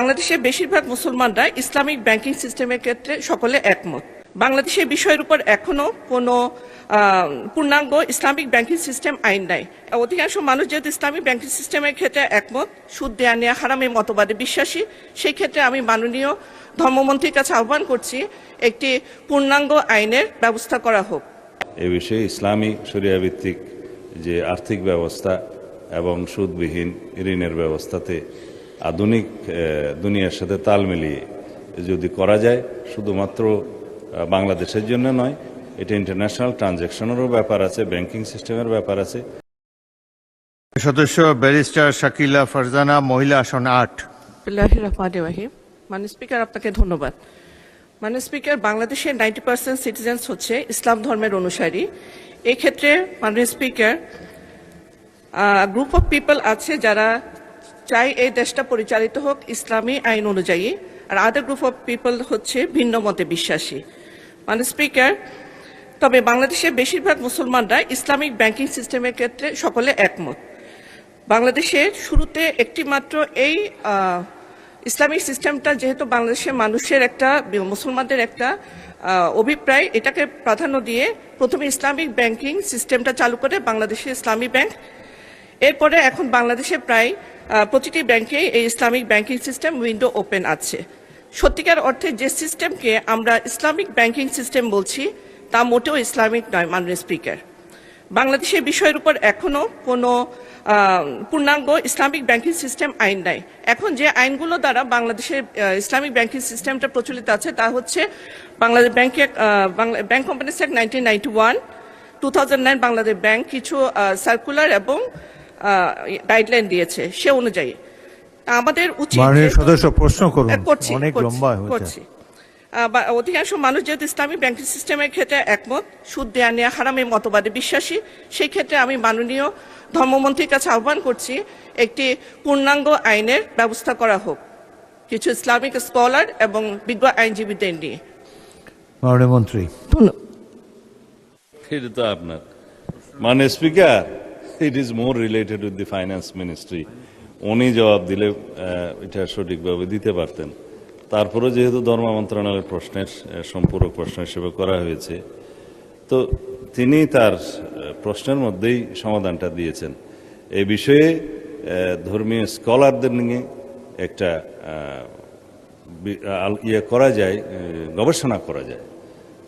বাংলাদেশের বেশিরভাগ মুসলমানরা ইসলামিক ব্যাংকিং সিস্টেমের ক্ষেত্রে সকলে একমত। বাংলাদেশের বিষয়ের উপর এখনো কোনো পূর্ণাঙ্গ ইসলামিক ব্যাংকিং সিস্টেম আইন নাই। অধিকাংশ মানুষ যেহেতু ইসলামিক ব্যাংকিং সিস্টেমের ক্ষেত্রে একমত, সুদ দেয়া নেয়া হারামের মতবাদে বিশ্বাসী, সেই ক্ষেত্রে আমি মাননীয় ধর্মমন্ত্রীর কাছে আহ্বান করছি একটি পূর্ণাঙ্গ আইনের ব্যবস্থা করা হোক। এ বিষয়ে ইসলামী শরিয়া ভিত্তিক যে আর্থিক ব্যবস্থা এবং সুদবিহীন ঋণের ব্যবস্থাতে আধুনিক দুনিয়ার সাথে তাল মিলিয়ে যদি করা যায়, শুধুমাত্র বাংলাদেশের জন্য নয়, এটা ইন্টারন্যাশনাল ট্রানজ্যাকশনেরও ব্যাপার আছে, ব্যাংকিং সিস্টেমের ব্যাপার আছে। সদস্য ব্যারিস্টার শাকিলা ফারজানা, মহিলা আসন 8। বিসমিল্লাহির রহমানির রহিম। মাননীয় স্পিকার, আপনাকে ধন্যবাদ। মাননীয় স্পিকার, বাংলাদেশের 90% সিটিজেন্স হচ্ছে ইসলাম ধর্মের অনুসারী। এই ক্ষেত্রে মাননীয় স্পিকার, গ্রুপ অফ পিপল আছে যারা চাই এই দেশটা পরিচালিত হোক ইসলামী আইন অনুযায়ী, আর আদার গ্রুপ অফ পিপল হচ্ছে ভিন্ন মতে বিশ্বাসী। মাননীয় স্পিকার, তবে বাংলাদেশের বেশিরভাগ মুসলমানরা ইসলামিক ব্যাংকিং সিস্টেমের ক্ষেত্রে সকলে একমত। বাংলাদেশের শুরুতে একটি মাত্র এই ইসলামিক সিস্টেমটা যেহেতু বাংলাদেশের মানুষের একটা, মুসলমানদের একটা অভিপ্রায়, এটাকে প্রাধান্য দিয়ে প্রথমে ইসলামিক ব্যাংকিং সিস্টেমটা চালু করে বাংলাদেশের ইসলামী ব্যাংক। এরপরে এখন বাংলাদেশে প্রায় প্রতিটি ব্যাংকেই এই Islamic banking system window open আছে। সত্যিকার অর্থে যে সিস্টেমকে আমরা ইসলামিক ব্যাংকিং সিস্টেম বলছি তা মোটেও ইসলামিক নয়। মাননীয় স্পিকার, বাংলাদেশের বিষয়ের উপর এখনো কোনো পূর্ণাঙ্গ ইসলামিক ব্যাংকিং সিস্টেম আইন নাই। এখন যে আইনগুলো দ্বারা বাংলাদেশের ইসলামিক ব্যাংকিং সিস্টেমটা প্রচলিত আছে তা হচ্ছে Bangladesh bank companies act 1991, 2009 Bangladesh bank কিছু সার্কুলার এবং গাইডলাইন দিয়েছে, সে অনুযায়ী আমাদের উচিত। সদস্য প্রশ্ন করুন, অনেক লম্বা হচ্ছে। অধিকাংশ মানুষ যেহেতু ইসলামিক ব্যাংকিং সিস্টেমের ক্ষেত্রে একমত, সুদ দেয়া নেয়া হারামের মতবাদে বিশ্বাসী, সেই ক্ষেত্রে আমি মাননীয় ধর্মমন্ত্রীর কাছে আহ্বান করছি একটি পূর্ণাঙ্গ আইনের ব্যবস্থা করা হোক, কিছু ইসলামিক স্কলার এবং বিজ্ঞ আইনজীবীদের নিয়ে। মাননীয় মন্ত্রী। এটা তো আপনার মাননীয় speaker, it is more related with the finance ministry. উনি জবাব দিলে এটা সঠিকভাবে দিতে পারতেন। তারপরে যেহেতু ধর্ম মন্ত্রণালয়ের প্রশ্নের সম্পূরক প্রশ্ন হিসেবে করা হয়েছে, তো তিনি তার প্রশ্নের মধ্যেই সমাধানটা দিয়েছেন। এই বিষয়ে ধর্মীয় স্কলারদের নিয়ে একটা করা যায়, গবেষণা করা যায়,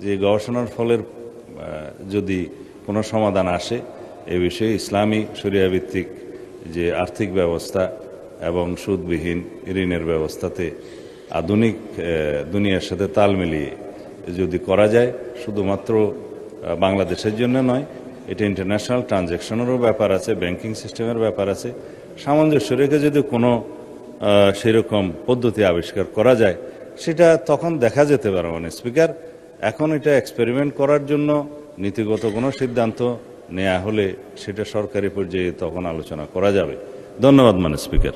যে গবেষণার ফলের যদি কোনো সমাধান আসে, এ বিষয়ে ইসলামী শরিয়া ভিত্তিক যে আর্থিক ব্যবস্থা এবং সুদবিহীন ঋণের ব্যবস্থাতে আধুনিক দুনিয়ার সাথে তাল মিলিয়ে যদি করা যায়, শুধুমাত্র বাংলাদেশের জন্য নয়, এটা ইন্টারন্যাশনাল ট্রানজ্যাকশনেরও ব্যাপার আছে, ব্যাংকিং সিস্টেমের ব্যাপার আছে। সামঞ্জস্য রেখে যদি কোনো সেরকম পদ্ধতি আবিষ্কার করা যায়, সেটা তখন দেখা যেতে পারে। মানে স্পিকার, এখন এটা এক্সপেরিমেন্ট করার জন্য নীতিগত কোনো সিদ্ধান্ত নেওয়া হলে সেটা সরকারি পর্যায়ে তখন আলোচনা করা যাবে। ধন্যবাদ মাননীয় স্পিকার।